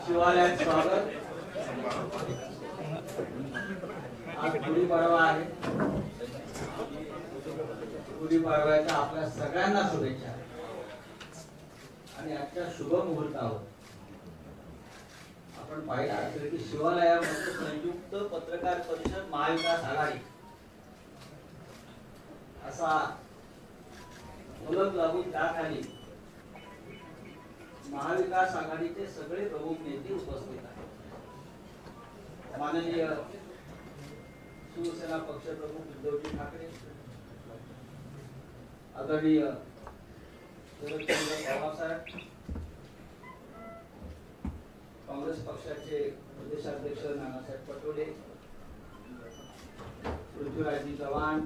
शिवालयात स्वागत। आज गुढीपाडवा आहे। गुढीपाडव्याच्या आपल्या सगळ्यांना शुभेच्छा। आणि आजच्या शुभ मुहूर्तावर आपण पाहिलं असेल की शिवालयामध्ये संयुक्त पत्रकार परिषद महाविकास आघाडी असा फलक लागून त्याखाली महाविकास आघाडीचे सगळे प्रमुख नेते उपस्थित आहेत। माननीय शिवसेना पक्षप्रमुख उद्धवजी ठाकरे, आदरणीय शरदचंद्र पवार साहेब, काँग्रेस पक्षाचे प्रदेशाध्यक्ष नानासाहेब पटोले, पृथ्वीराज चव्हाण,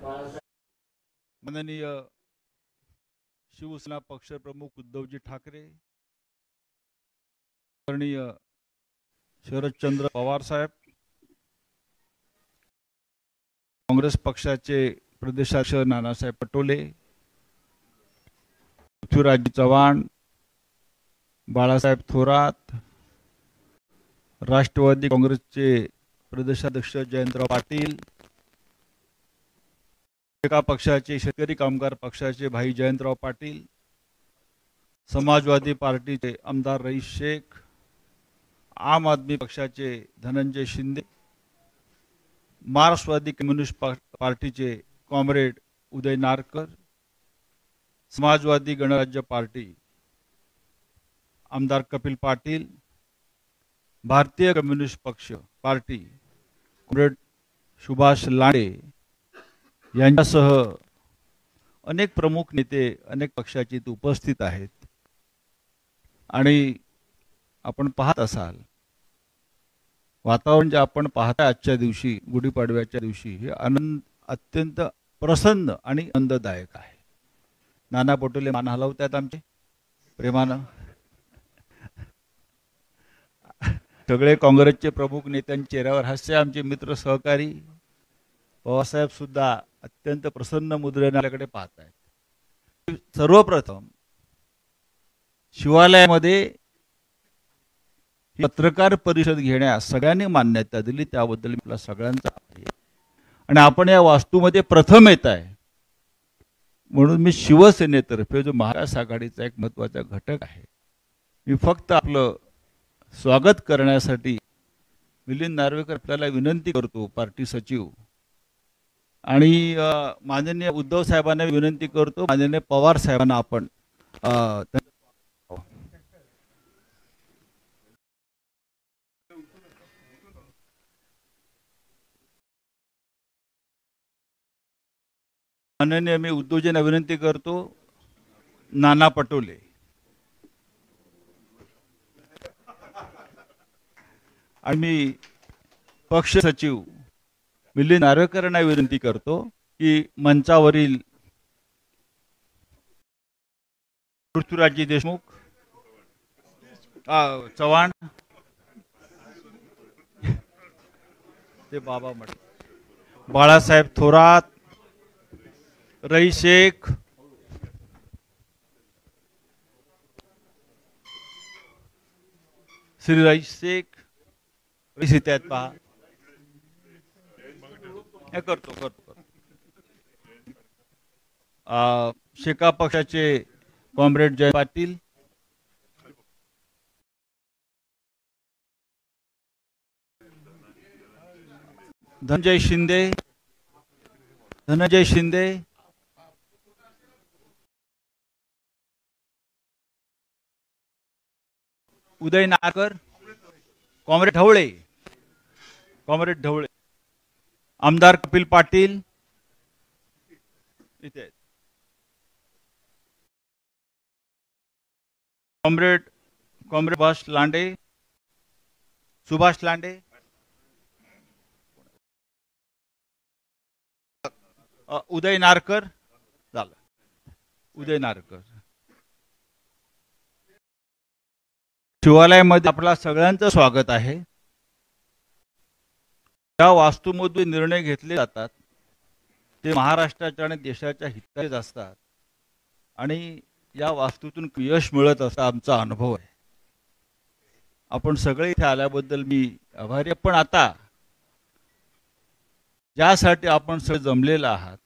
बाळासाहेब, माननीय शिवसेना पक्षप्रमुख उद्धवजी ठाकरे, आदरणीय शरदचंद्र पवार साहेब, काँग्रेस पक्षाचे प्रदेशाध्यक्ष नानासाहेब पटोले, पृथ्वीराज चव्हाण, बाळासाहेब थोरात, राष्ट्रवादी काँग्रेसचे प्रदेशाध्यक्ष जयंतराव पाटील, एका पक्षाचे शेतकरी कामगार पक्षाचे भाई जयंतराव पाटील, समाजवादी पार्टीचे आमदार रईस शेख, आम आदमी पक्षाचे धनंजय शिंदे, मार्क्सवादी कम्युनिस्ट पार्टीचे कॉम्रेड उदय नारकर, समाजवादी गणराज्य पार्टी आमदार कपिल पाटील, भारतीय कम्युनिस्ट पक्ष पार्टी कॉम्रेड सुभाष लांडे यांच्यासह अनेक प्रमुख नेते अनेक पक्षाचे इथे उपस्थित आहेत। आणि आपण पाहत असाल वातावरण जे आपण पाहता आजच्या दिवशी गुढीपाडव्याच्या दिवशी हे आनंद अत्यंत प्रसन्न आणि आनंददायक आहे। नाना पटोले मान हलवतात आमचे प्रेमानं। सगळे काँग्रेसचे प्रमुख नेत्यांच्या चेहऱ्यावर हास्य, आमचे मित्र सहकारी पवारसाहेब सुद्धा अत्यंत प्रसन्न मुद्रेने आपल्याकडे पाहत आहेत। सर्वप्रथम शिवालयामध्ये पत्रकार परिषद घेण्यास सगळ्यांनी मान्यता दिली, त्याबद्दल आपला सगळ्यांचा आभार आहे। आणि आपण या वास्तूमध्ये प्रथम येत आहे म्हणून मी शिवसेनेतर्फे जो महाविकास आघाडीचा एक महत्त्वाचा घटक आहे, मी फक्त आपलं स्वागत करण्यासाठी मिलिंद नार्वेकर आपल्याला विनंती करतो, पार्टी सचिव, आणि माननीय उद्धव साहेबांना विनंती करतो, माननीय पवार साहेबांना आपण माननीय मी उद्धवजींना विनंती करतो, नाना पटोले आणि मी पक्ष सचिव मिलिंद नार्वेकरांना विनंती करतो की मंचावरील पृथ्वीराज देशमुख, चव्हाण, ते बाबा मठ, बाळासाहेब थोरात, रईस शेख, श्री रईस शेख आहेत पहा, हे करतो शेका पक्षाचे कॉम्रेड जय पाटील, धनंजय शिंदे, उदय नारकर, कॉम्रेड ढवळे, आमदार कपिल पाटील इथे, कॉम्रेड सुभाष लांडे, उदय नारकर झालं, शिवालयामध्ये आपला सगळ्यांचं स्वागत आहे। ज्या वास्तूमध्ये निर्णय घेतले जातात ते महाराष्ट्राच्या आणि देशाच्या हिताचे असतात। आणि या वास्तूतून यश मिळत असा आमचा अनुभव आहे. आपण सगळे इथे आल्याबद्दल मी आभारी आहे. पण आता ज्यासाठी आपण सगळे जमलेले आहात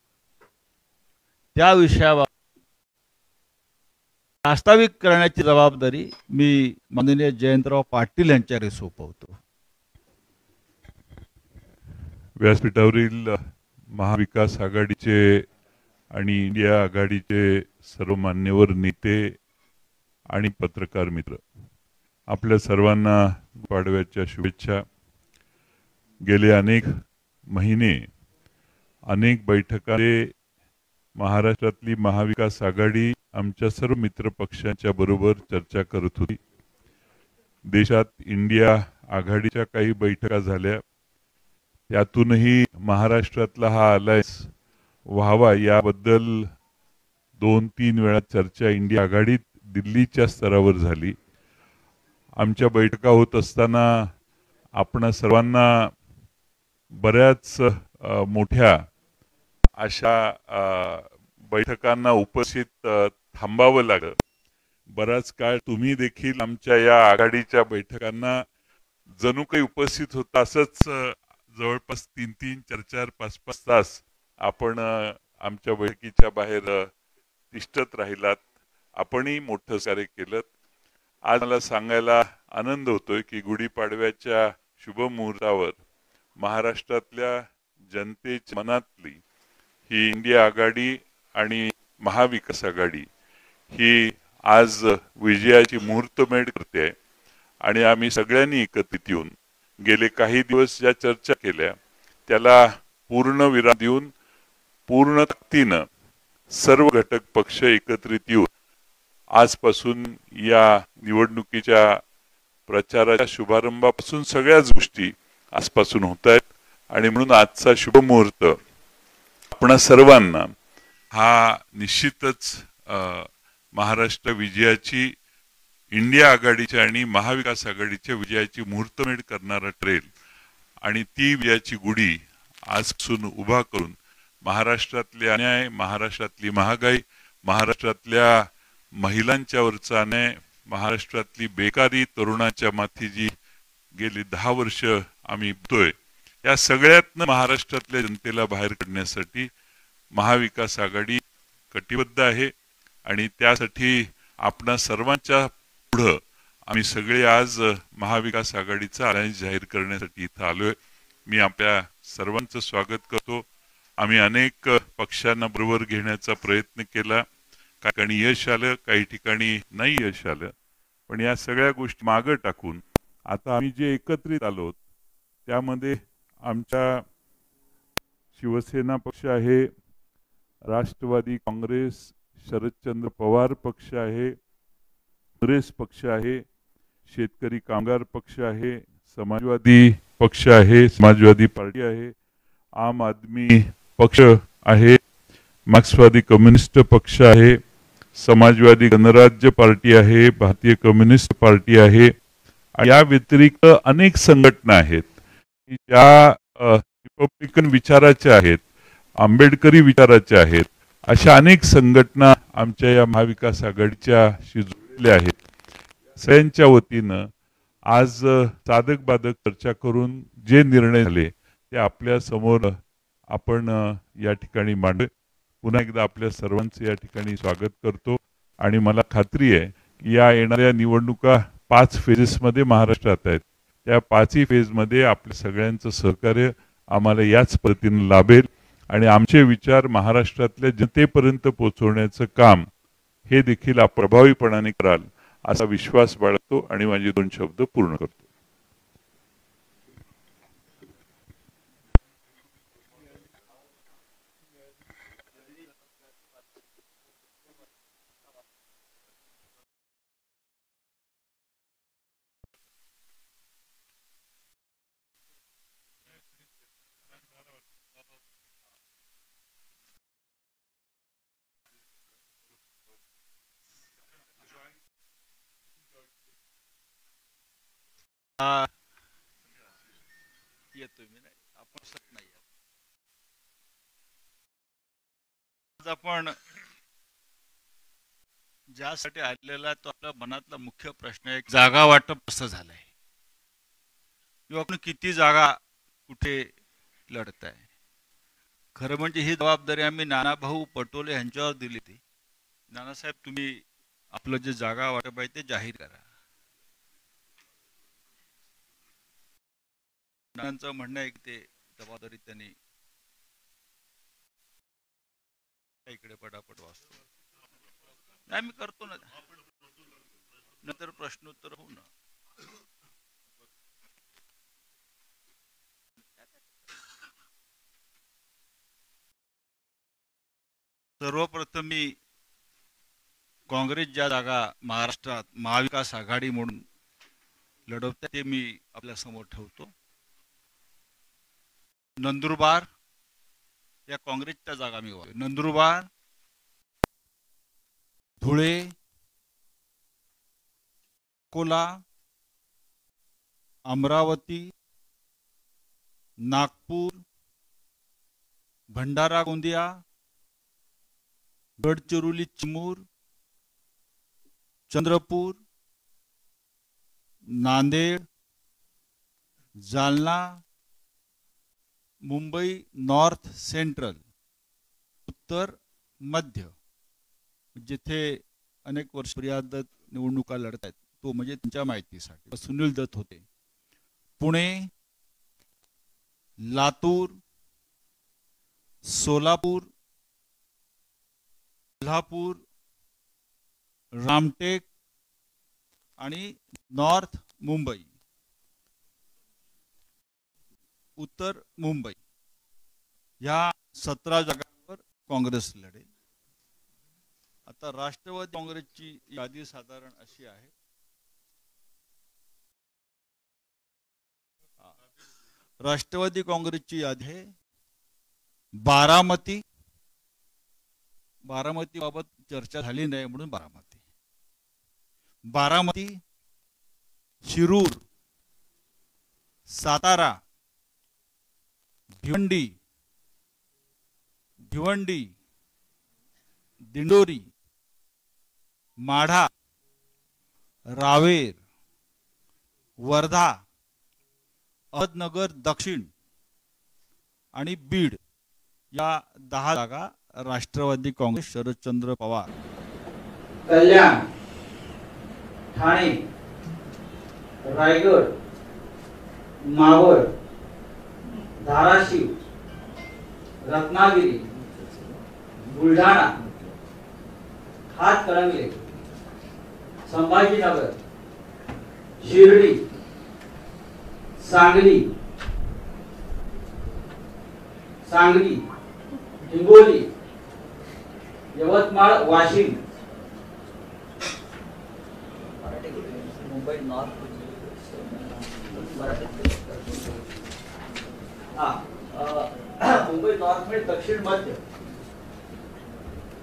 त्या विषयावर प्रास्ताविक करण्याची जबाबदारी मी माननीय जयंतराव पाटील यांच्याकडे सोपवतो. व्यासपीठावरील महाविकास आघाडीचे आणि इंडिया आघाडीचे सर्व मान्यवर नेते आणि पत्रकार मित्र, आपल्या सर्वांना पाडव्याच्या शुभेच्छा. गेले अनेक महिने अनेक बैठकांमध्ये महाराष्ट्रातली महाविकास आघाडी आमच्या सर्व मित्र पक्षांच्या बरोबर चर्चा करत होती. देशात इंडिया आघाडीच्या काही बैठका झाल्या, त्यातूनही महाराष्ट्रातला हा अलायन्स व्हावा याबद्दल 2-3 वेळा चर्चा इंडिया आघाडीत दिल्लीच्या स्तरावर झाली. आमच्या बैठका होत असताना आपण सर्वांना बऱ्याच मोठ्या अशा बैठकांना उपस्थित थांबावं लागलं. बराच काळ तुम्ही देखील आमच्या या आघाडीच्या बैठकांना जणू काही उपस्थित होता. असंच जवळपास 3-3, 4-4, 5-5 तास आपण आमच्या बैठकीच्या बाहेर तिष्ठत राहिलात. आपणही मोठं कार्य केलं. आज मला सांगायला आनंद होतोय की गुढीपाडव्याच्या शुभ मुहूर्तावर महाराष्ट्रातल्या जनतेच्या मनातली ही इंडिया आघाडी आणि महाविकास आघाडी ही आज विजयाची मुहूर्तमेढ करते. आणि आम्ही सगळ्यांनी एकत्रित येऊन गेले काही दिवस ज्या चर्चा केल्या त्याला पूर्ण विराम देऊन पूर्ण ताकदीनं सर्व घटक पक्ष एकत्रित येऊन आजपासून या निवडणुकीच्या प्रचाराच्या शुभारंभापासून सगळ्याच गोष्टी आजपासून होत आहेत. आणि म्हणून आजचा शुभ मुहूर्त आपणा सर्वांना हा निश्चितच महाराष्ट्र विजयाची, इंडिया आघाडीच्या आणि महाविकास आघाडीच्या विजयाची मुहूर्तमेढ करणारा ठरेल. आणि ती विजयाची गुढी आजपासून उभा करून महाराष्ट्रातले अन्याय, महाराष्ट्रातली महागाई, महाराष्ट्रातल्या महिलांच्यावरचा अन्याय, महाराष्ट्रातली बेकारी, तरुणाच्या माथी जी गेली 10 वर्ष आम्ही बघतोय, या सगळ्यातनं महाराष्ट्रातल्या जनतेला बाहेर काढण्यासाठी महाविकास आघाडी कटिबद्ध आहे. आणि त्यासाठी आपणा सर्वांच्या पुढं आम्ही सगळे आज महाविकास आघाडीचा अलायन्स जाहीर करण्यासाठी इथं आलोय. मी आपल्या सर्वांचं स्वागत करतो. आम्ही अनेक पक्षांना बरोबर घेण्याचा प्रयत्न केला. काही ठिकाणी यश आलं, काही ठिकाणी नाही यश आलं. पण या सगळ्या गोष्टी मागे टाकून आता आम्ही जे एकत्रित आलो त्यामध्ये आमच्या शिवसेना पक्ष आहे, राष्ट्रवादी काँग्रेस, शरदचंद्र पवार पक्ष आहे, काँग्रेस पक्ष आहे, शेतकरी कामगार पक्ष आहे, समाजवादी पक्ष आहे, समाजवादी पार्टी आहे, आम आदमी पक्ष आहे, मार्क्सवादी कम्युनिस्ट पक्ष आहे, समाजवादी गणराज्य पार्टी आहे, भारतीय कम्युनिस्ट पार्टी आहे. या व्यतिरिक्त अनेक संघटना आहेत ज्या रिपब्लिकन विचाराच्या आहेत, आंबेडकरी विचाराच्या आहेत. अशा अनेक संघटना आमच्या या महाविकास आघाडीच्या जोडलेल्या आहेत. सगळ्यांच्या वतीनं आज साधक बाधक चर्चा करून जे निर्णय झाले ते आपल्या समोर आपण या ठिकाणी मांडले. पुन्हा एकदा आपल्या सर्वांचं या ठिकाणी स्वागत करतो. आणि मला खात्री आहे की या येणाऱ्या निवडणुका 5 फेजेसमध्ये महाराष्ट्रात आहेत. त्या 5ही फेजमध्ये आपल्या सगळ्यांचं सहकार्य आम्हाला याच पद्धतीने लाभेल आणि आमचे विचार महाराष्ट्रातल्या जनतेपर्यंत पोहोचवण्याचं काम हे देखील आप प्रभावीपणाने कराल असा विश्वास बाळगतो आणि माझे 2 शब्द पूर्ण करतो. येतोय मी नाही, आपण सत नाही. आज आपण ज्यासाठी आलेला तो आपल्या मनातला मुख्य प्रश्न आहे, जागा वाटप कसं झालंय किंवा आपण किती जागा कुठे लढताय. खरं म्हणजे ही जबाबदारी आम्ही नानाभाऊ पटोले यांच्यावर दिली होती. नानासाहेब, तुम्ही आपलं जे जागा वाटप आहे ते जाहीर करा. नानांचं म्हणणं आहे की ते जबाबदारी त्यांनी इकडे पटापट वाचतो. नाही, मी करतो ना, नंतर प्रश्नोत्तर होऊ ना. सर्वप्रथम मी काँग्रेस ज्या जागा महाराष्ट्रात महाविकास आघाडी म्हणून लढवते ते मी आपल्या समोर ठेवतो. नंदुरबार या काँग्रेसच्या जागा मी नंदुरबार, धुळे, अकोला, अमरावती, नागपूर, भंडारा गोंदिया, गडचिरोली चिमूर, चंद्रपूर, नांदेड, जालना, मुंबई नॉर्थ सेंट्रल, उत्तर मध्य, जिथे अनेक वर्ष मर्यादित निवडणुका लढत आहेत तो म्हणजे तुमच्या माहितीसाठी सुनील दत्त होते. पुणे, लातूर, सोलापूर, कोल्हापूर, रामटेक आणि नॉर्थ मुंबई, उत्तर मुंबई या 17 जागांवर काँग्रेस लढेल. आता राष्ट्रवादी काँग्रेसची यादी साधारण अशी आहे. राष्ट्रवादी काँग्रेसची यादी आहे बारामती बाबत चर्चा झाली नाही म्हणून बारामती, शिरूर, सातारा, भिवंडी, दिंडोरी, माढा, रावेर, वर्धा, अहमदनगर दक्षिण आणि बीड या 10 जागा राष्ट्रवादी काँग्रेस शरदचंद्र पवार. कल्याण, ठाणे, रायगड, मावळ, धाराशिव, रत्नागिरी, बुलढाणा, हातकणंगले, संभाजीनगर, शिर्डी, सांगली, हिंगोली, यवतमाळ, वाशिम, मुंबई नॉर्थ, मुंबई नॉर्थ में दक्षिण मध्य,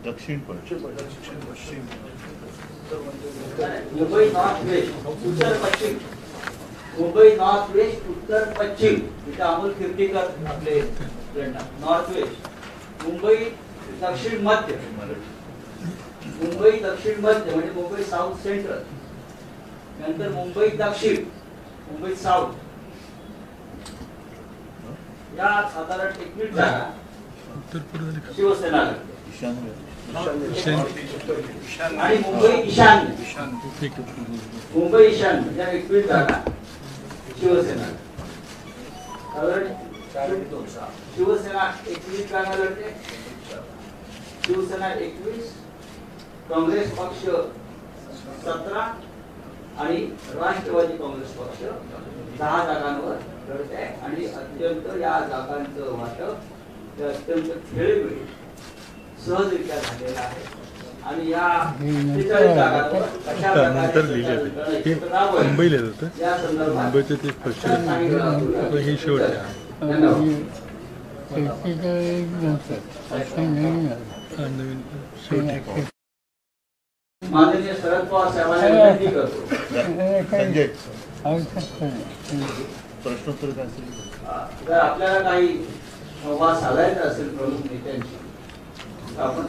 दक्षिण पश्चिम, मुंबई नॉर्थ वेस्ट, उत्तर पश्चिम, मुंबई नॉर्थ वेस्ट, उत्तर पश्चिम, इथे अमोल कीर्तीकर आपले नॉर्थ वेस्ट, मुंबई दक्षिण मध्य, म्हणजे मुंबई साउथ सेंट्रल, नंतर मुंबई दक्षिण, मुंबई साउथ, या साधारण 21 जागा शिवसेना आणि मुंबई ईशान्य या 21 जागा शिवसेना. शिवसेना 21 जागा लढते, शिवसेना 21, काँग्रेस पक्ष 17 आणि राष्ट्रवादी काँग्रेस पक्ष 10 जागांवर लढत आहे. आणि अत्यंत या जागांचं वाटप अत्यंत खेळीमेळी सहजरित्या झालेलं आहे. आणि या 43 जागांवर कशा प्रकारे या संदर्भात माननीय शरद पवार साहेबांना विनंती करतो. प्रश्नोत्तर काय असेल, जर आपल्याला काही संवाद साधायचा असेल प्रमुख नेत्यांशी तर आपण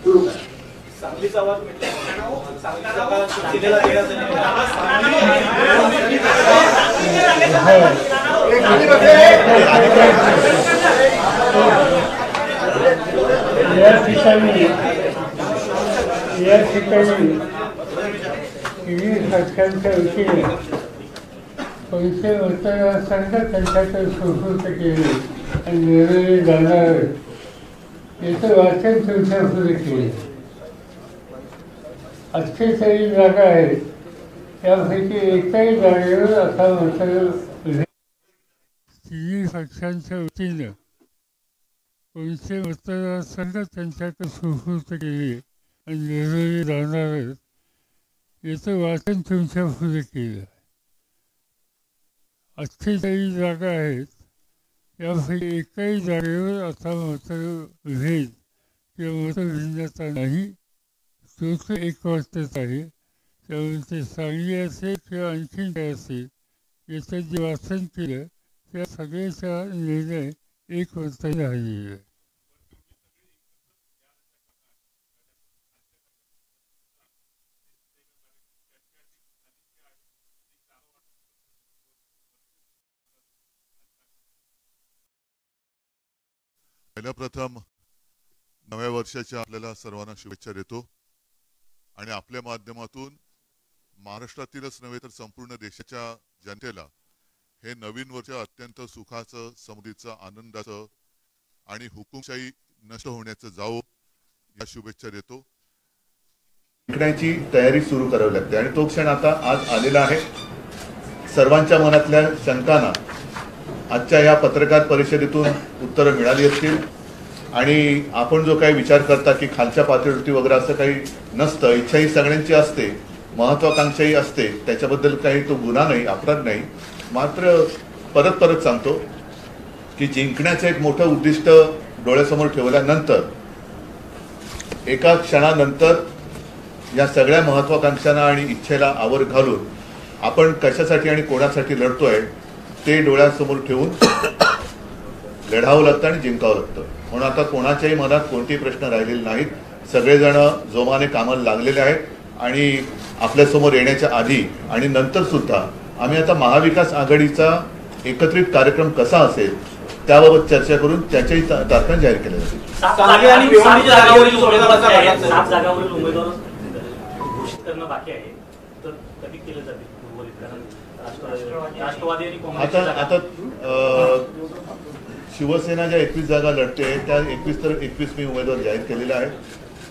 सुरू करा. सांगलीचा आवाज दिलेला या ठिकाणी सरकारच्या वतीने पैसे मतदारांना त्यांच्याकडे सुसूत केले आणि निर्णय जाणार याचं वाचन तुमच्यापुढे केले. 48 जागा आहेत, त्यापैकी एकाही जागेवर आता मतदार तिन्ही पक्षांच्या वतीनं पैसे मतदारांना त्यांच्याकडे सुसूत केले आणि निर्णय जाणार याचं वाचन तुमच्या पुढे केलं. 48 जागा आहेत, यापैकी एकाही जागेवर आता मतभेद किंवा मतभिन्नता नाही. तोच एक वाटत आहे. त्यामुळे ते चांगली असेल किंवा आणखीन काय असेल याचं जे वाचन केलं त्या सगळ्याचा निर्णय एक वाजता झालेला आहे. पहिल्या प्रथम नव्या वर्षाच्या आपल्याला सर्वांना शुभेच्छा देतो आणि आपल्या माध्यमातून महाराष्ट्रातीलच नव्हे तर संपूर्ण देशाच्या जनतेला हे नवीन वर्ष अत्यंत सुखाचं, समृद्धीचं, आनंदाचं आणि हुकुमशाही नष्ट होण्याचं जावो या शुभेच्छा देतो. जिंकण्याची तयारी सुरू करावी लागते आणि तो क्षण आता आज आलेला आहे. सर्वांच्या मनातल्या शंकांना आजच्या या पत्रकार परिषदेतून उत्तरं मिळाली असतील आणि आपण जो काही विचार करता की खालच्या पातळीवरती वगैरे असं काही नसतं. इच्छा ही सगळ्यांची असते, महत्वाकांक्षाही असते, त्याच्याबद्दल काही तो गुन्हा नाही, अपराध नाही. मात्र परत सांगतो की जिंकण्याचं एक मोठं उद्दिष्ट डोळ्यासमोर ठेवल्यानंतर एका क्षणानंतर या सगळ्या महत्वाकांक्षांना आणि इच्छेला आवर घालून आपण कशासाठी आणि कोणासाठी लढतोय ते डोळ्यासमोर ठेवून लढावं लागतं आणि जिंकावं लागतं. म्हणून आता कोणाच्याही मनात कोणतेही प्रश्न राहिलेले नाहीत. सगळेजण जोमाने कामाला लागलेले आहेत आणि आपल्यासमोर येण्याच्या आधी आणि नंतर सुद्धा आम्ही आता महाविकास आघाडीचा एकत्रित कार्यक्रम कसा असेल त्याबाबत चर्चा करून त्याच्याही तारखा जाहीर केल्या जातील. 7 जागावरील उमेदवार घोषित करणं बाकी आहे, तर कधी केलं जाते उर्वरित? कारण राष्ट्रवादी आणि काँग्रेस आता शिवसेना ज्या 21 जागा लढते त्या 21 मी उमेदवार जाहीर केलेले आहेत.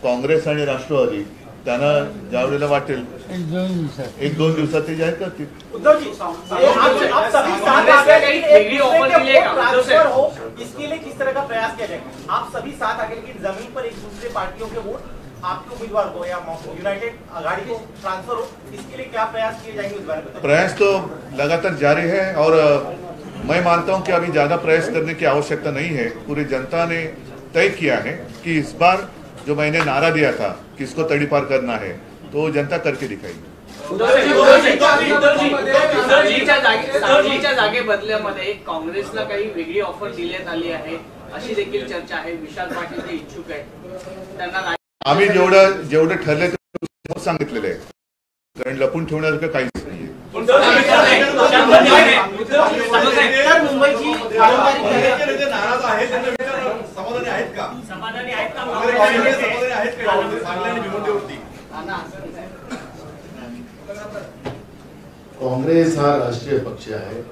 काँग्रेस आणि राष्ट्रवादी त्यांना ज्या वेळेला वाटेल 1-2 दिवसात ते जाहीर करतील. इसके लिए किस तरह का प्रयास किया जाएगा? आप सभी साथ आकर की जमीन पर एक दूसरे पार्टियों के वोट आपके उम्मीदवार को या यूनाइटेड आघाड़ी को ट्रांसफर हो, इसके लिए क्या प्रयास किए जाएंगे उस बारे में? प्रयास तो लगातार जारी है और मैं मानता हूं कि अभी ज्यादा प्रयास करने की आवश्यकता नहीं है. पूरी जनता ने तय किया है कि इस बार जो मैंने नारा दिया था किसको तड़ीपार करना है तो जनता करके दिखाएगी. सांगलीच्या जागे बदल्यामध्ये काँग्रेसला काही वेगळी ऑफर देण्यात आली आहे अशी देखील चर्चा आहे. विशाल पाटील ते इच्छुक आहेत, त्यांना आम्ही जेवढं ठरले ते सांगितलेलं आहे, कारण लपून ठेवण्यासारखं काहीच नाहीये. काँग्रेस हा राष्ट्रीय पक्ष आहे.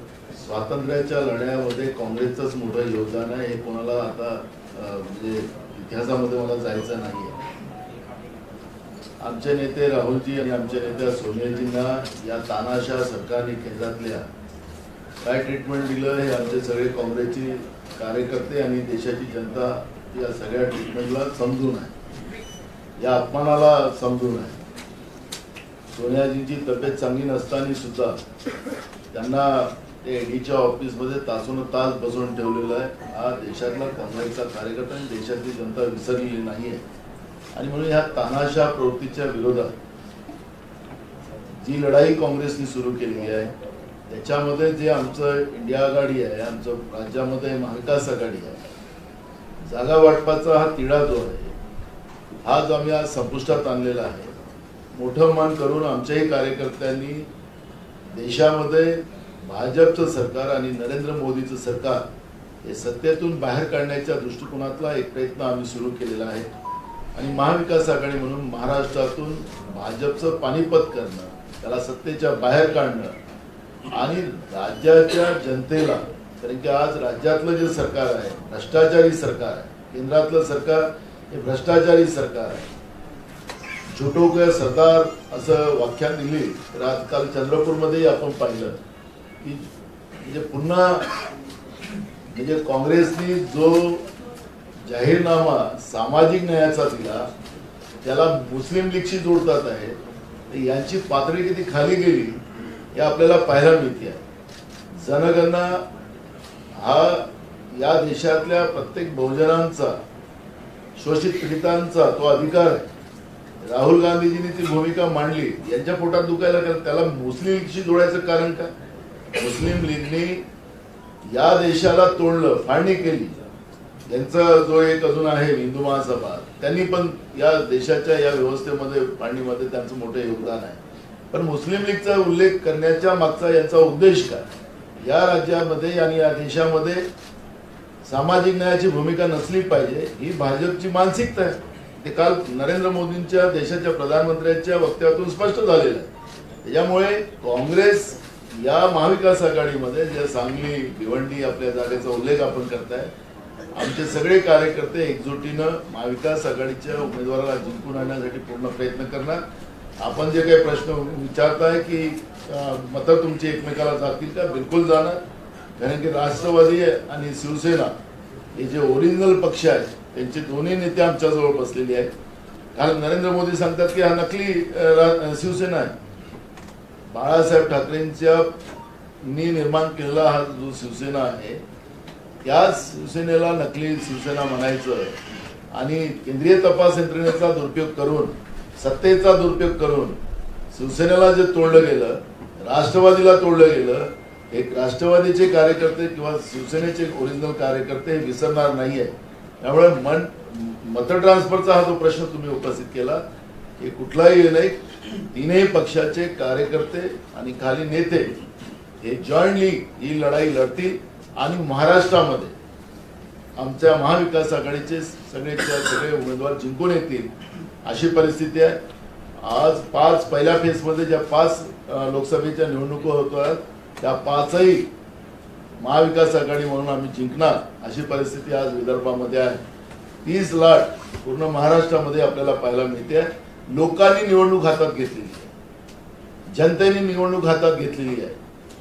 स्वातंत्र्याच्या लढ्यामध्ये काँग्रेसचंच मोठं योगदान आहे. हे कोणाला आता म्हणजे इतिहासामध्ये मला जायचं नाहीये. आमचे नेते राहुलजी आणि आमच्या नेत्या सोनियाजींना या तानाशा सरकारने केंद्रातल्या काय ट्रीटमेंट दिलं हे आमचे सगळे काँग्रेसचे कार्यकर्ते आणि देशाची जनता या सगळ्या ट्रीटमेंटला समजून आहे, या अपमानाला समजून आहे. सोनियाजींची तब्येत चांगली नसताना सुद्धा त्यांना ईडीच्या ऑफिसमध्ये तासोनतास बसवून ठेवलेलं आहे. हा देशातला काँग्रेसचा कार्यकर्ता आणि देशातली जनता विसरलेली नाही आहे. आणि म्हणून या तानाशा प्रवृत्तीच्या विरोधात जी लढाई काँग्रेसने सुरू केलेली आहे त्याच्यामध्ये जे आमचं इंडिया आघाडी आहे, आमचं राज्यामध्ये महाविकास आघाडी आहे, जागा वाटपाचा हा तिढा जो आहे हा जो आम्ही आज संपुष्टात आणलेला आहे, मोठं मन करून आमच्याही कार्यकर्त्यांनी देशामध्ये भाजपचं सरकार आणि नरेंद्र मोदीचं सरकार हे सत्तेतून बाहेर काढण्याच्या दृष्टिकोनातला एक प्रयत्न आम्ही सुरू केलेला आहे. आणि महाविकास आघाडी म्हणून महाराष्ट्रातून भाजपचं पानिपत करणं, त्याला सत्तेच्या बाहेर काढणं आणि राज्याच्या जनतेला, कारण की आज राज्यातलं जे सरकार आहे भ्रष्टाचारी सरकार आहे, केंद्रातलं सरकार हे भ्रष्टाचारी सरकार आहे. छोटो के सरदार असं व्याख्यान दिली तर आजकाल चंद्रपूरमध्येही आपण पाहिलं की म्हणजे पुन्हा म्हणजे काँग्रेसने जो जाहीरनामा सामाजिक न्यायाचा दिला त्याला मुस्लिम लीगशी जोडतात आहे, तर यांची पातळी किती खाली गेली हे आपल्याला पाहायला मिळते. जनगणना हा या देशातल्या प्रत्येक बहुजनांचा, शोषित पीडितांचा तो अधिकार आहे. राहुल गांधीजींनी ती भूमिका मांडली, यांच्या पोटात दुखायला त्याला मुस्लिम लीगशी जोडायचं कारण काय? मुस्लिम लीगने या देशाला तोडलं, फाळणी केली. यांचा जो एक अजून आहे हिंदू महासभा, त्यांनी पण या देशाच्या या व्यवस्थेमध्ये फाळणीमध्ये त्यांचं मोठं योगदान आहे. पण मुस्लिम लीगचा उल्लेख करण्याच्या मागचा यांचा उद्देश काय? या राज्यामध्ये आणि या देशामध्ये सामाजिक न्यायाची भूमिका नसली पाहिजे ही भाजपची मानसिकता आहे. ते काल नरेंद्र मोदींच्या देशाच्या प्रधानमंत्र्यांच्या वक्तव्यातून स्पष्ट झालेलं आहे. त्याच्यामुळे काँग्रेस या महाविकास आघाडीमध्ये जे सांगली, भिवंडी आपल्या जागेचा उल्लेख आपण करताय, आमचे सगळे कार्यकर्ते एकजुटीनं महाविकास आघाडीच्या उमेदवाराला जिंकून आणण्यासाठी पूर्ण प्रयत्न करणार. आपण जे काही प्रश्न विचारताय की मतं तुमची एकमेकाला जातील का, बिलकुल जाणार. कारण की राष्ट्रवादी आणि शिवसेना हे जे ओरिजिनल पक्ष आहेत त्यांचे दोन्ही नेते आमच्याजवळ बसलेले आहेत. कारण नरेंद्र मोदी सांगतात की हा नकली शिवसेना आहे. बाळासाहेब ठाकरेंच्या निर्माण केलेला हा जो शिवसेना आहे त्याच शिवसेनेला नकली शिवसेना म्हणायचं आणि केंद्रीय तपास यंत्रणेचा दुरुपयोग करून, सत्तेचा दुरुपयोग करून शिवसेनेला जे तोडलं गेलं, राष्ट्रवादीला तोडलं गेलं, एक राष्ट्रवादीचे कार्यकर्ते किंवा शिवसेनेचे ओरिजिनल कार्यकर्ते हे विसरणार नाहीये. त्यामुळे मत ट्रान्सफरचा हा जो प्रश्न तुम्ही उपस्थित केला हे कुठलाही नाही, तीनही पक्षाचे कार्यकर्ते आणि खाली नेते हे जॉईंटली ही लढाई लढतील आणि महाराष्ट्रामध्ये आमच्या महाविकास आघाडीचे सगळे उमेदवार जिंकून येतील अशी परिस्थिती आहे. आज पहिल्या फेजमध्ये ज्या 5 लोकसभेच्या निवडणुका होतात त्या 5ही महाविकास आघाडी म्हणून आम्ही जिंकणार अशी परिस्थिती आज विदर्भामध्ये आहे. 30 लाट पूर्ण महाराष्ट्रामध्ये आपल्याला पाहायला मिळते. लोकांनी निवडणूक हातात घेतलेली आहे, जनतेने निवडणूक हातात घेतलेली आहे.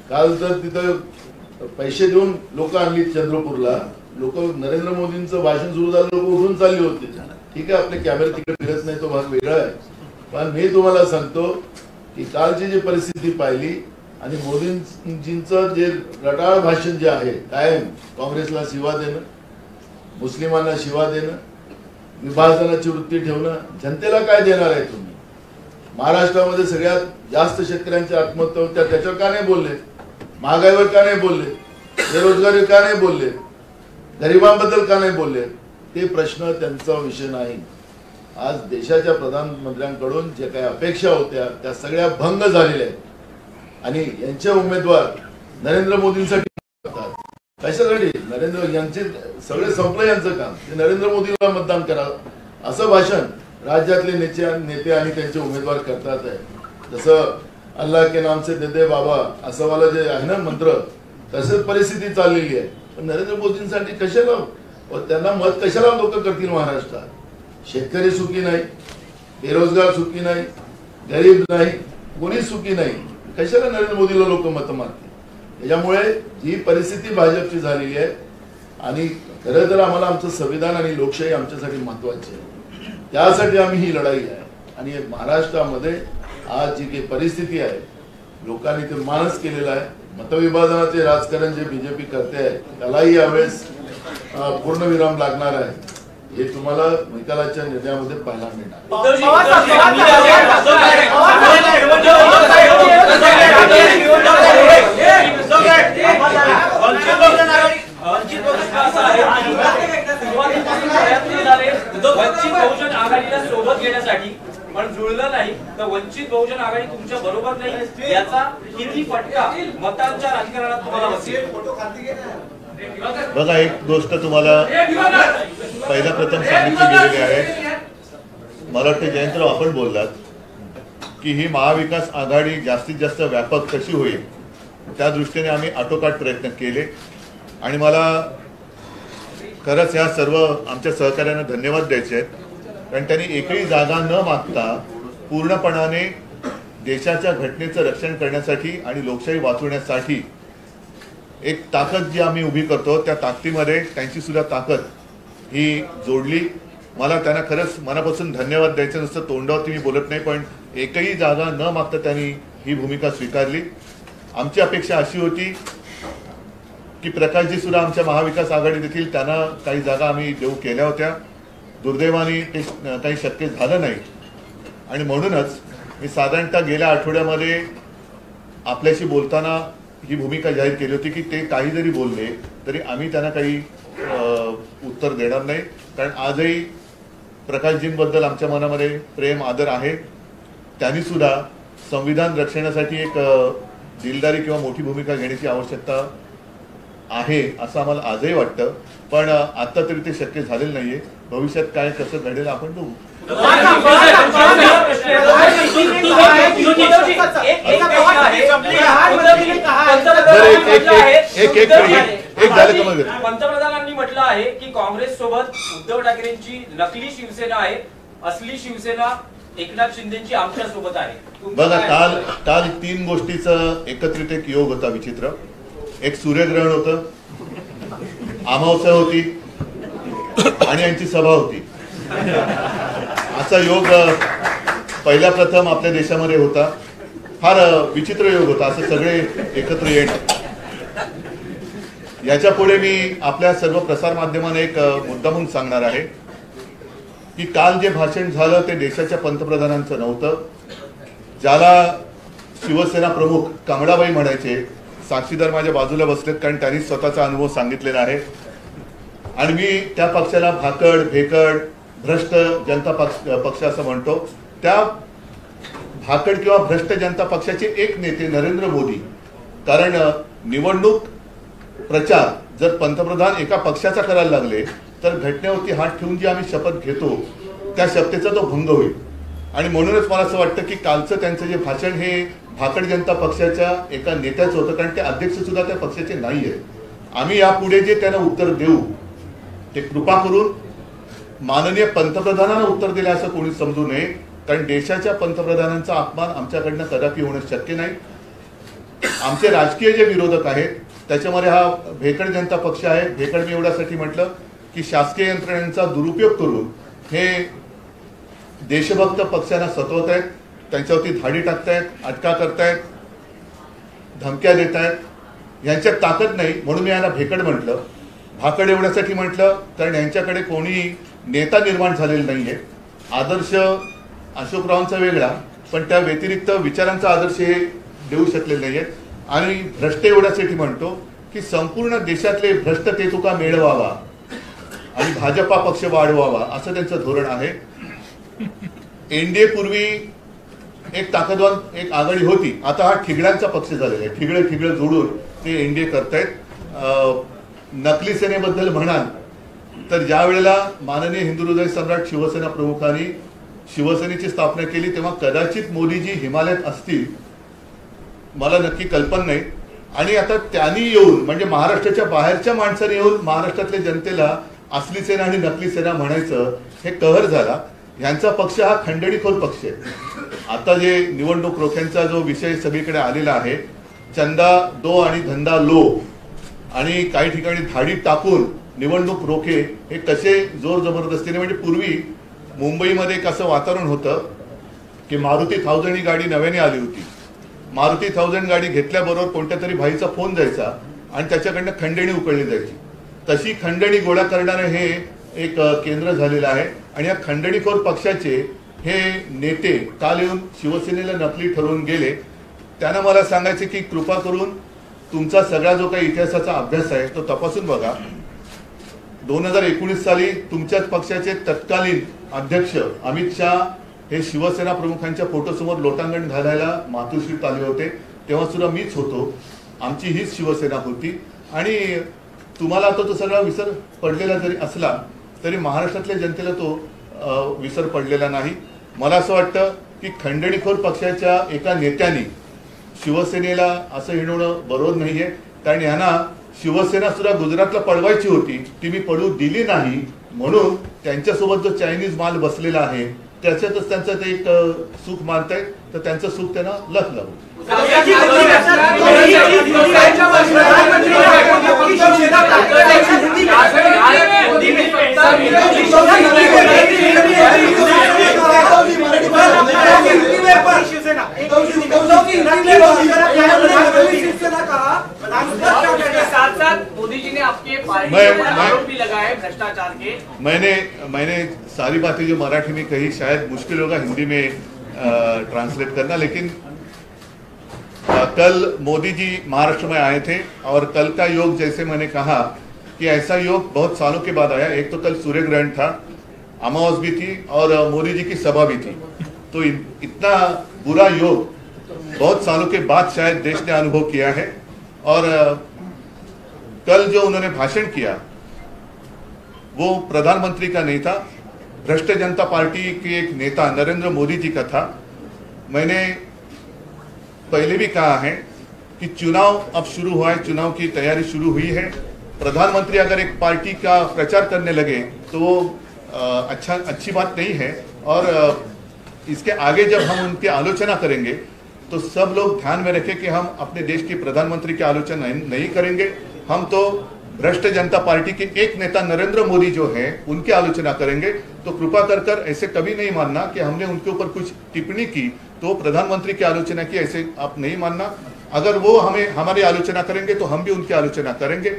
काल तर तिथं पैसे देऊन लोक आणली चंद्रपूरला, लोक नरेंद्र मोदींचं भाषण सुरू झालं, लोक उठून चालली होती. ठीक आहे, आपले कॅमेरे तिकडे फिरत नाही, तो भाग वेगळा आहे. पण मी तुम्हाला सांगतो की कालची जी परिस्थिती पाहिली आणि मोदींजींचं जे रटाळ भाषण जे आहे, कायम काँग्रेसला शिवा देणं, मुस्लिमांना शिवा देणं, विभाजनाची वृत्ती ठेवणं, जनतेला काय देणार आहे तुम्ही? महाराष्ट्रामध्ये सगळ्यात जास्त शेतकऱ्यांच्या आत्महत्या होत्या, त्याच्यावर का नाही बोलले? महागाईवर का नाही बोलले? बेरोजगारी का नाही बोलले? गरिबांबद्दल का नाही बोलले? ते प्रश्न त्यांचा विषय नाही. आज देशाच्या प्रधानमंत्र्यांकडून जे काही अपेक्षा होत्या त्या सगळ्या भंग झालेल्या आहेत आणि यांचे उमेदवार नरेंद्र मोदींसाठी कशासाठी? नरेंद्र यांचे सगळे संपलं यांचं काम, ते नरेंद्र मोदीला मतदान करा असं भाषण राज्यातले नेते आणि त्यांचे उमेदवार करतात आहे. जसं अल्लाह के नाम से दे दे बाबा असं वाला जे आहे ना मंत्र, तसंच परिस्थिती चाललेली आहे. पण नरेंद्र मोदींसाठी कशाला, त्यांना मत कशाला लोक करतील महाराष्ट्रात? शेतकरी सुखी नाही, बेरोजगार सुखी नाही, गरीब नाही, कोणी सुखी नाही. कशाला नरेंद्र मोदीला लोक मत मारतील? त्याच्यामुळे ही परिस्थिती भाजपची झालेली आहे आणि खरं तर आम्हाला आमचं संविधान आणि लोकशाही आमच्यासाठी महत्वाची आहे. त्यासाठी आम्ही ही लढाई आहे. आणि महाराष्ट्रामध्ये आज जी काही परिस्थिती आहे, लोकांनी ते मानस केलेला आहे. मतविभाजनाचे राजकारण जे बीजेपी करते आहे त्यालाही यावेळेस पूर्णविराम लागणार आहे. हे तुम्हाला निकालाच्या निर्णयामध्ये पाहायला मिळणार. उद्धव वंचित बहुजन आघाडीला सोबत घेण्यासाठी पण जुळलं नाही, तर वंचित बहुजन आघाडी तुमच्या बरोबर नाही याचा किती फटका मतांच्या राजकारणात तुम्हाला बसेल? बघा, एक गोष्ट तुम्हाला पहिल्या प्रथम सांगितली गेलेली आहे. मला वाटतं जयंतराव आपण बोललात की ही महाविकास आघाडी जास्तीत जास्त व्यापक कशी होईल त्या दृष्टीने आम्ही आटोकाट प्रयत्न केले. आणि मला खरंच या सर्व आमच्या सहकार्यांना धन्यवाद द्यायचे आहेत, कारण त्यांनी एकही जागा न मागता पूर्णपणाने देशाच्या घटनेचं रक्षण करण्यासाठी आणि लोकशाही वाचवण्यासाठी एक ताकद जी आम्ही उभी करतो त्या ताकदीमध्ये त्यांची सुद्धा ताकद ही जोडली. मला त्यांना खरंच मनापासून धन्यवाद द्यायचं. नुसतं तोंडावरती मी बोलत नाही, पण एकही जागा न मागता त्यांनी ही भूमिका स्वीकारली. आमची अपेक्षा अशी होती की प्रकाशजी सुद्धा आमच्या महाविकास आघाडी देखील त्यांना काही जागा आम्ही देऊ केल्या होत्या. दुर्दैवाने ते काही शक्य झालं नाही आणि म्हणूनच मी साधारणतः गेल्या आठवड्यामध्ये आपल्याशी बोलताना ही भूमिका जाहीर केली होती की ते काही जरी बोलले तरी आम्ही त्यांना काही उत्तर देणार नाही, कारण आजही प्रकाशजींबद्दल आमच्या मनामध्ये प्रेम आदर आहे. त्यांनी सुद्धा संविधान रक्षणासाठी एक दिलदारी किंवा मोठी भूमिका घेण्याची आवश्यकता आहे असं आम्हाला आजही वाटतं, पण आता तरी ते शक्य झालेलं नाहीये. भविष्यात काय कसं घडेल आपण बघू. पंतप्रधानांनी म्हटलं आहे की काँग्रेस सोबत उद्धव ठाकरेंची नकली शिवसेना आहे, असली शिवसेना एकनाथ शिंदेची आमच्या सोबत आहे. बघा, काल 3 गोष्टीचं एकत्रित एक योग होता विचित्र. एक सूर्यग्रहण होतं, अमावस्या होती आणि यांची सभा होती. असा योग पहिल्या प्रथम आपल्या देशामध्ये होता. फार विचित्र योग होता, असं सगळे एकत्र येणं. याच्या पुढे मी आपल्या सर्व प्रसार माध्यमांना एक मुद्दा म्हणून सांगणार आहे की काल जे भाषण झालं ते देशाच्या पंतप्रधानांचं नव्हतं. ज्याला शिवसेना प्रमुख कमळाबाई म्हणायचे, साक्षीदार माझ्या बाजूला बसलेत, कारण त्यांनी स्वतःचा अनुभव सांगितलेला आहे. आणि मी त्या पक्षाला भाकड, भेकड, भ्रष्ट जनता पक्ष असं म्हणतो. त्या भाकड किंवा भ्रष्ट जनता पक्षाचे एक नेते नरेंद्र मोदी, कारण निवडणूक प्रचार जर पंतप्रधान एका पक्षाचा करायला लागले तर घटनेवरती हात ठेवून जी आम्ही शपथ घेतो त्या शपथेचा तो भंग होईल. आणि म्हणूनच मला असं वाटतं की कालचं त्यांचं जे भाषण हे भाकड जनता पक्षाच्या एका नेत्याचं होतं, कारण ते अध्यक्ष सुद्धा त्या पक्षाचे नाहीये. आम्ही यापुढे जे त्यांना उत्तर देऊ ते कृपा करून माननीय पंतप्रधानांना उत्तर दिले असं कोणी समजू नये, कारण देशाच्या पंतप्रधानांचा अपमान आमच्याकडनं कदापि होणं शक्य नाही. आमचे राजकीय जे विरोधक आहेत त्याच्यामध्ये हा भेकड जनता पक्ष आहे. भेकड मी एवढ्यासाठी म्हटलं की शासकीय यंत्रणेचा दुरुपयोग करून हे देशभक्त पक्षांना सतवत आहेत, त्यांच्यावरती धाडी टाकतायत, अटका करतायत, धमक्या देत आहेत. यांच्यात ताकद नाही म्हणून मी यांना भेकड म्हटलं. भाकड एवढ्यासाठी म्हटलं कारण यांच्याकडे कोणी नेता निर्माण झालेला नाहीये. आदर्श अशोकरावांचा वेगळा, पण त्या व्यतिरिक्त विचारांचा आदर्श हे देऊ शकलेले नाहीयेत. आणि भ्रष्ट एवढ्यासाठी म्हणतो की संपूर्ण देशातले भ्रष्ट ते तुका मिळवावा आणि भाजपा पक्ष वाढवावा असं त्यांचं धोरण आहे. एनडीए पूर्वी एक ताकदवान एक आघाडी होती, आता हा ठिगळ्यांचा पक्ष झालेला आहे. ठिगळे जोडून ते एनडीए करतायत. नकली सेनेबद्दल म्हणाल तर ज्या वेळेला माननीय हिंदू हृदय सम्राट शिवसेना प्रमुखांनी शिवसेनेची स्थापना केली तेव्हा कदाचित मोदीजी हिमालयात असतील, मला नक्की कल्पना नाही. आणि आता त्यांनी येऊन म्हणजे महाराष्ट्राच्या बाहेरच्या माणसाने येऊन महाराष्ट्रातल्या जनतेला असली सेना आणि नकली सेना म्हणायचं हे कहर झाला. यांचा पक्ष हा खंडणीखोर पक्ष आहे. आता जे निवडणूक रोख्यांचा जो विषय सगळीकडे आलेला आहे, चंदा दो आणि धंदा लो, आणि काही ठिकाणी धाडी टाकून निवडणूक रोखे हे कसे जोर जबरदस्तीने, म्हणजे पूर्वी मुंबईमध्ये एक असं वातावरण होतं की मारुती 1000 ही गाडी नव्याने आली होती. मारुती 1000 गाडी घेतल्याबरोबर कोणत्या तरी भाईचा फोन जायचा आणि त्याच्याकडनं खंडणी उकळली जायची. तशी खंडणी गोळा करणारं हे एक केंद्र झालेलं आहे. आणि या खंडणीखोर पक्षाचे हे नेते काल येऊन शिवसेनेला नकली ठरवून गेले. त्यांना मला सांगायचे की कृपा करून तुमचा सगळा जो काही इतिहासाचा अभ्यास आहे तो तपासून बघा. 2019 साली तुमच्याच पक्षाचे तत्कालीन अध्यक्ष अमित शाह हे शिवसेना प्रमुखांच्या फोटोसमोर लोटांगण घालायला मातोश्रीत आले होते, तेव्हा सुद्धा मीच होतो. आमची हीच शिवसेना होती. आणि तुम्हाला तो सगळा विसर पडलेला जरी असला तरी महाराष्ट्रातल्या जनतेला तो विसर पडलेला नाही. मला असं वाटतं की खंडणीखोर पक्षाच्या एका नेत्याने शिवसेनेला असं हिणवणं बरोबर नाहीये, कारण यांना शिवसेना सुद्धा गुजरातला पळवायची होती, ती मी पळू दिली नाही, म्हणून त्यांच्यासोबत जो चायनीज माल बसलेला आहे त्याच्यातच त्यांचं ते एक सुख मानतायत, तर त्यांचं सुख त्यांना लख लागू. साथ साथ मोदी जी ने आपके पार्टी पर आरोप भी लगाए भ्रष्टाचार के. मैंने सारी बातें जो मराठी में कही शायद मुश्किल होगा हिंदी में ट्रांसलेट करना, लेकिन कल मोदी जी महाराष्ट्र में आए थे और कल का योग जैसे मैंने कहा कि ऐसा योग बहुत सालों के बाद आया. एक तो कल सूर्य ग्रहण था, अमावस भी थी और मोदी जी की सभा भी थी, तो इतना बुरा योग बहुत सालों के बाद शायद देश ने अनुभव किया है. और कल जो उन्होंने भाषण किया वो प्रधानमंत्री का नहीं था, भ्रष्ट जनता पार्टी के एक नेता नरेंद्र मोदी जी का था. मैंने पहले भी कहा है कि चुनाव अब शुरू हुआ है, चुनाव की तैयारी शुरू हुई है. प्रधानमंत्री अगर एक पार्टी का प्रचार करने लगे तो वो अच्छी बात नहीं है. और इसके आगे जब हम उनकी आलोचना करेंगे तो सब लोग ध्यान में रखें कि हम अपने देश के प्रधानमंत्री की आलोचना नहीं करेंगे, हम तो भ्रष्ट जनता पार्टी के एक नेता नरेंद्र मोदी जो है उनकी आलोचना करेंगे. तो कृपा कर ऐसे कभी नहीं मानना कि हमने उनके ऊपर कुछ टिप्पणी की तो प्रधानमंत्री की आलोचना की, ऐसे आप नहीं मानना. अगर वो हमारी आलोचना करेंगे तो हम भी उनकी आलोचना करेंगे.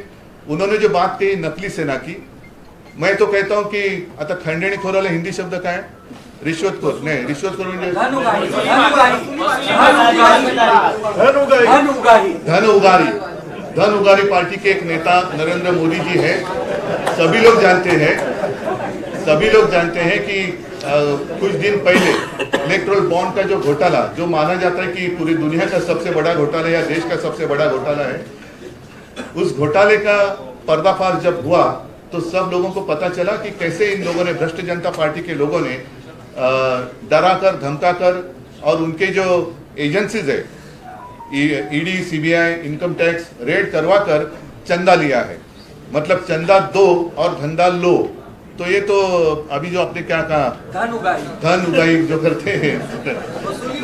उन्होंने जो बात कही नकली सेना की, मैं तो कहता हूं कि आता खंडणीखोराला हिंदी शब्द काय? रिश्वतखोर नाही, रिश्वतखोर म्हणजे धन उगारी पार्टी के एक नेता नरेंद्र मोदी जी है. सभी लोग जानते हैं कि कुछ दिन पहले इलेक्ट्रल बॉन्ड का जो घोटाला, जो माना जाता है कि पूरी दुनिया का सबसे बड़ा घोटाला या देश का सबसे बड़ा घोटाला है, उस घोटाले का पर्दाफाश जब हुआ तो सब लोगों को पता चला कि कैसे इन लोगों ने, भ्रष्ट जनता पार्टी के लोगों ने डराकर धमकाकर और उनके जो एजेंसीज है ED, CBI, income tax raid करवाकर चंदा लिया है. मतलब चंदा दो और धंधा लो. तो ये तो अभी जो आपने क्या कहा, धन उगाई जो करते हैं,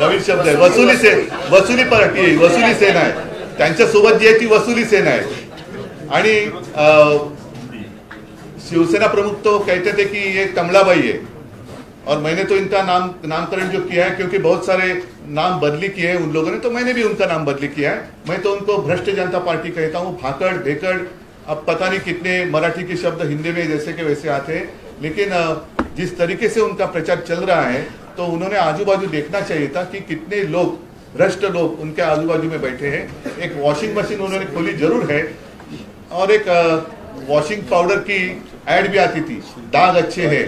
नवीन शब्द है, वसुली पार्टी, वसुली सेना आहे. त्यांच्यासोबत जी आहे ती वसुली सेना आहे. आणि शिवसेना प्रमुख तो कहते थे कि ये कमलाबाई है, और मैंने तो इनका नामकरण जो किया है, क्योंकि बहुत सारे नाम बदली किए हैं उन लोगों ने, तो मैंने भी उनका नाम बदली किया है. मैं तो उनको भ्रष्ट जनता पार्टी कहता हूँ. भाकड़ भेकड़, अब पता नहीं कितने मराठी के शब्द हिंदी में जैसे के वैसे आते हैं, लेकिन जिस तरीके से उनका प्रचार चल रहा है तो उन्होंने आजू बाजू देखना चाहिए था कि कितने लोग, भ्रष्ट लोग उनके आजू बाजू में बैठे हैं. एक वॉशिंग मशीन उन्होंने खोली जरूर है, और एक वॉशिंग पाउडर की एड भी आती थी, दाग अच्छे हैं,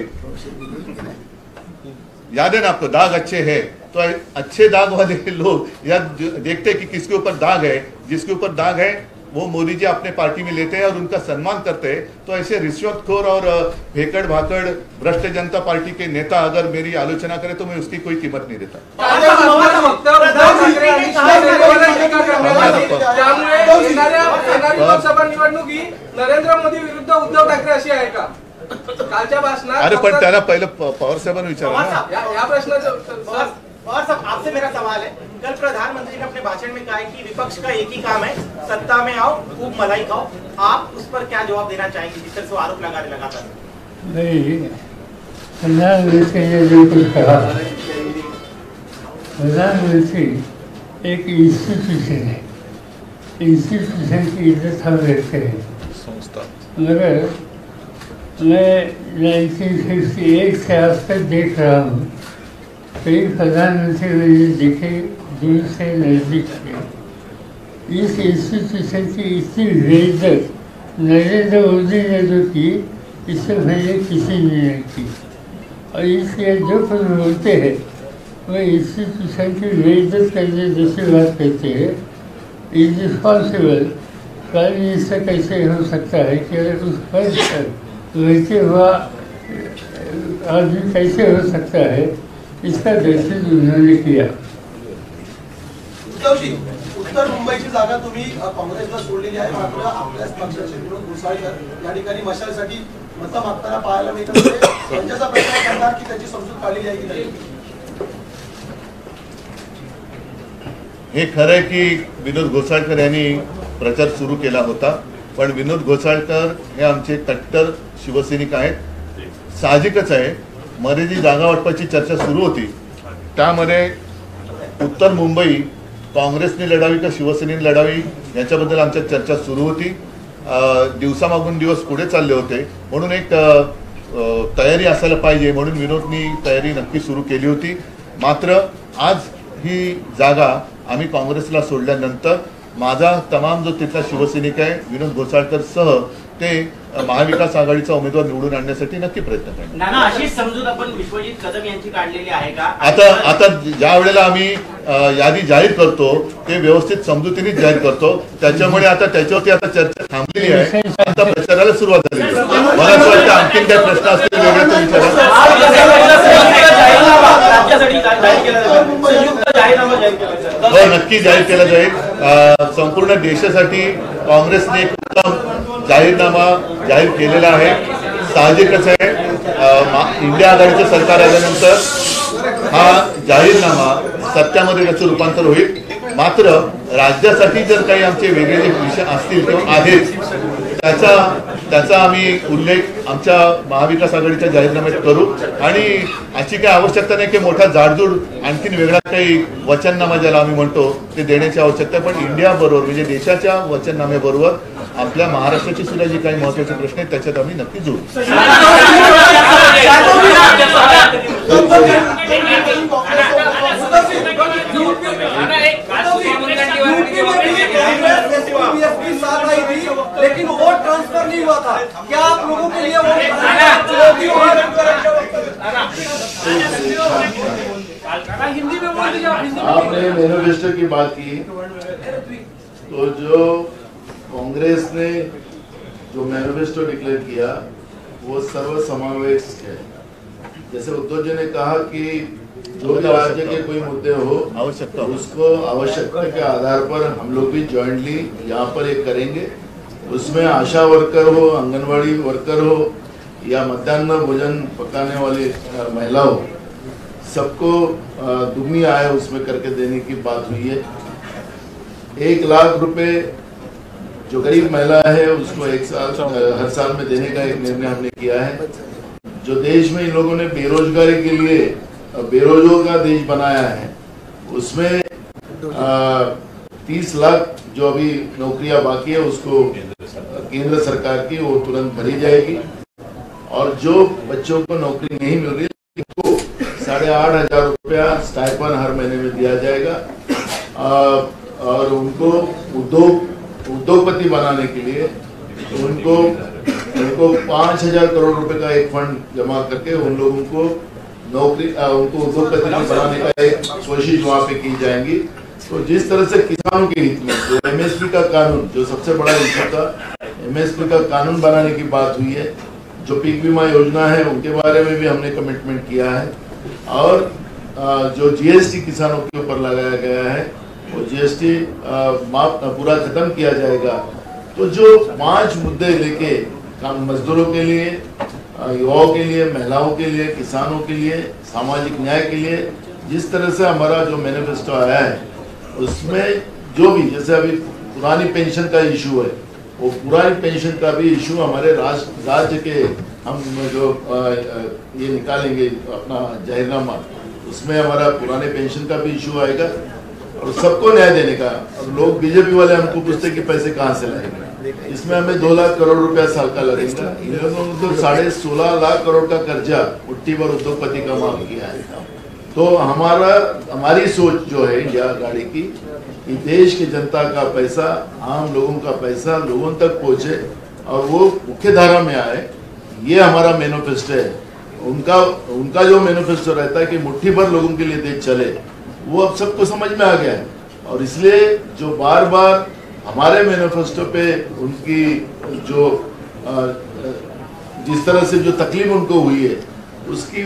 याद है ना आपको, दाग अच्छे हैं. तो अच्छे दाग वाले लोग या देखते हैं कि किसके ऊपर दाग है, जिसके ऊपर दाग है वो मोदी जी अपने पार्टी में लेते हैं और उनका सम्मान करते हैं. तो ऐसे रिश्वतखोर और भेकड़ भाकड़ भ्रष्ट जनता पार्टी के नेता अगर मेरी आलोचना करे तो मैं उसकी कोई कीमत नहीं देता. लोकसभा निवडणुकीत नरेंद्र मोदी विरुद्ध उद्धव ठाकरे अशी आहे का? कालच्या भाषणात. अरे पण त्याला पहिलं पवार साहेबांना विचारा ना या प्रश्नाचं. और सब आपसे मेरा सवाल है, कल प्रधानमंत्री ने अपने भाषण में कहा है कि विपक्ष का एक ही काम है, सत्ता में आओ, खूब मलाई खाओ. आप उस पर क्या जवाब देना चाहेंगे जिस तरह से आरोप लगा रहे लगातार? नहीं, प्रधानमंत्री ने जो कुछ कहा, प्रधानमंत्री एक इंस्टीट्यूशन है, इंस्टीट्यूशन की इज्जत हम रखते हैं. मगर मैं 1961 से आज तक देख रहा हूँ, कई प्रधानमंत्री मुझे दिखे दूर से नजदीक से. इस इंस्टीट्यूशन की इतनी बेइज्जत नरेंद्र मोदी ने जो की इससे पहले किसी ने नहीं की। और इसलिए जो कुछ बोलते हैं वो इंस्टीट्यूशन की बेइज्जत करने जैसी बात कहते हैं। इज रिस्पॉन्सिबल प्राइम मिनिस्टर कैसे हो सकता है कि अगर उस पद पर रहते हुआ आदमी कैसे हो सकता है, इसका दर्शन उन्होंने किया। उद्धवजी, उत्तर मुंबईची जागा तुम्ही काँग्रेसला सोडलेली आहे, मात्र आपल्याच पक्षाचे विनोद घोसाळकर या ठिकाणी मशालसाठी मतं मागताना पाहायला मिळतं. त्यांच्याचा प्रचार करणार की त्याची समजूत काढलेली आहे की नाही? हे खरं आहे की विनोद घोसाळकर यांनी प्रचार सुरू केला होता, पण विनोद घोसाळकर हे आमचे कट्टर शिवसैनिक आहेत. साहजिकच आहे, मध्ये जी जागा वाटपाची चर्चा सुरू होती त्यामध्ये उत्तर मुंबई काँग्रेसने लढावी का शिवसेनेने लढावी याच्याबद्दल आमच्या चर्चा सुरू होती. दिवसामागून दिवस पुढे चालले होते, म्हणून एक तयारी असायला पाहिजे म्हणून विनोदनी तयारी नक्की सुरू केली होती. मात्र आज ही जागा आम्ही काँग्रेसला सोडल्यानंतर माझा तमाम जो तिथला शिवसैनिक आहे विनोद घोसाळकर सह ते महाविकास आघाडीचा उमेदवार निवडून आणण्यासाठी नक्की प्रयत्न करणार. नाना, अशीच समजूत आपण विश्वजित कदम यांची काढलेली आहे का? आता ज्या वेळेला आम्ही यादी जाहीर करतो ते व्यवस्थित समजुतीनेच जाहीर करतो. त्याच्यामुळे आता त्याच्यावरती आता चर्चा थांबलेली आहे, आता प्रचाराला सुरुवात झाली. मला असं वाटतं आणखीन काही प्रश्न असतील वेगळे तर विचारा. हो, नक्की जाहीर केला जाईल. संपूर्ण देशासाठी काँग्रेसने एक उत्तम जाहीरनामा जाहीर केलेला आहे. साहजिकच आहे, इंडिया आघाडीचं सरकार आल्यानंतर हा जाहीरनामा सत्यामध्ये त्याचं रूपांतर होईल. मात्र राज्यासाठी जर काही आमचे वेगळे जे विषय असतील किंवा आहेत त्याचा आम्ही उल्लेख आमच्या महाविकास आघाडीच्या जाहीरनाम्यात करू. आणि अशी काही आवश्यकता नाही की मोठा जाडजूड आणखीन वेगळा काही वचननामा ज्याला आम्ही म्हणतो ते देण्याची आवश्यकता आहे. पण इंडिया बरोबर म्हणजे देशाच्या वचननाम्याबरोबर आपल्या महाराष्ट्राची सुद्धा जी काही महत्वाचे प्रश्न आहेत त्याच्यात आम्ही नक्की जोडू. लेकिन वोट ट्रांसफर नहीं हुआ था, क्या आप लोगों के लिए आपने मैनिफेस्टो की बात की, तो जो कांग्रेस ने जो मैनिफेस्टो डिक्लेयर किया वो सर्वसमावेश है. जैसे उद्धव जी ने कहा कि जो भी राज्य के कोई मुद्दे हो आवश्यकता उसको आवश्यकता के आधार पर हम लोग भी जॉइंटली यहाँ पर एक करेंगे. उसमें आशा वर्कर हो, आंगनवाड़ी वर्कर हो या मध्याह्न भोजन पकाने वाली महिला हो, सबको दुगनी आय उसमें करके देने की बात हुई है. 1 लाख रुपए जो गरीब महिला है उसको हर साल में देने का एक निर्णय हमने किया है. जो देश में इन लोगों ने बेरोजगारी के लिए बेरोजगारों का देश बनाया है उसमें 30 लाख जो अभी नौकरियां बाकी है उसको केंद्र सरकार की वो तुरंत भरी जाएगी. और जो बच्चों को नौकरी नहीं मिल रही उनको 8,500 रुपया स्टाइपेंड हर महीने में दिया जाएगा. और उनको उद्योगपति बनाने के लिए उनको 5,000 करोड़ रुपए का एक फंड जमा करके उन लोगों को नौकरी उनको उद्योगपति बनाने का एक कोशिश वहाँ पे की जाएंगी. तो जिस तरह से किसानों के हित में जो एमएसपी का कानून जो सबसे बड़ा इशू था, एमएसपी का कानून बनाने की बात हुई है. जो पीक बीमा योजना है उनके बारे में भी हमने कमिटमेंट किया है. और जो जीएसटी किसानों के ऊपर लगाया गया है वो जीएसटी माफ पूरा खत्म किया जाएगा. तो जो 5 मुद्दे लेके मजदूरों के लिए, युवाओं के लिए, महिलाओं के लिए, किसानों के लिए, सामाजिक न्याय के लिए जिस तरह से हमारा जो मैनिफेस्टो आया है उसमें जो भी जैसे अभी पुरानी पेंशन का इशू है वो पुरानी पेंशन का भी इशू हमारे राज्य के हम जो ये निकालेंगे अपना जाहिरनामा उसमें हमारा पुराने पेंशन का भी इशू आएगा और सबको न्याय देने का. अब लोग बीजेपी वाले हमको पूछते कि पैसे कहाँ से लाएंगे. इसमें हमें 2 लाख करोड़ रुपया साल का लगेगा. इन लोगों ने तो 16.5 लाख करोड़ का कर्जा मुट्ठी भर उद्योगपति का माफ किया है. तो हमारी सोच जो है इंडिया आघाड़ी की कि देश की जनता का पैसा, आम लोगों का पैसा लोगों तक पहुंचे और वो मुख्य धारा में आए. ये हमारा मैनिफेस्टो है। उनका जो मैनिफेस्टो रहता है कि मुट्ठी भर लोगों के लिए देश चले, वो अब सबको समझ में आ गया है। और इसलिए जो बार बार हमारे मैनिफेस्टो पे उनकी जो जिस तरह से जो तकलीफ उनको हुई है, उसकी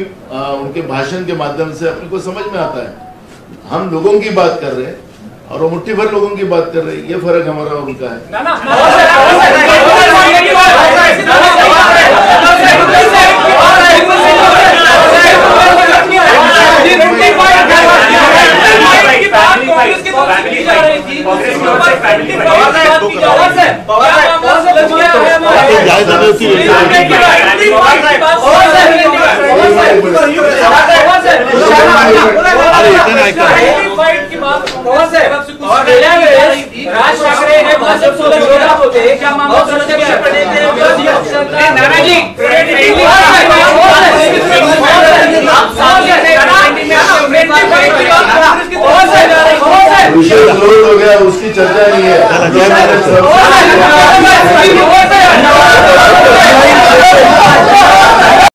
उनके भाषण के माध्यम से अपने को समझ में आता है। हम लोगों की बात कर रहे हैं और वो मुट्ठी भर लोगों की बात कर रहे हैं, ये फर्क हमारा और उनका है। राज ठाकरे हे भाजपसोबत विरोधात होते, क्या मामला प्रत्यक्षपणे नानाजी विषय क्लोज हो गया, उसकी चर्चा नहीं है।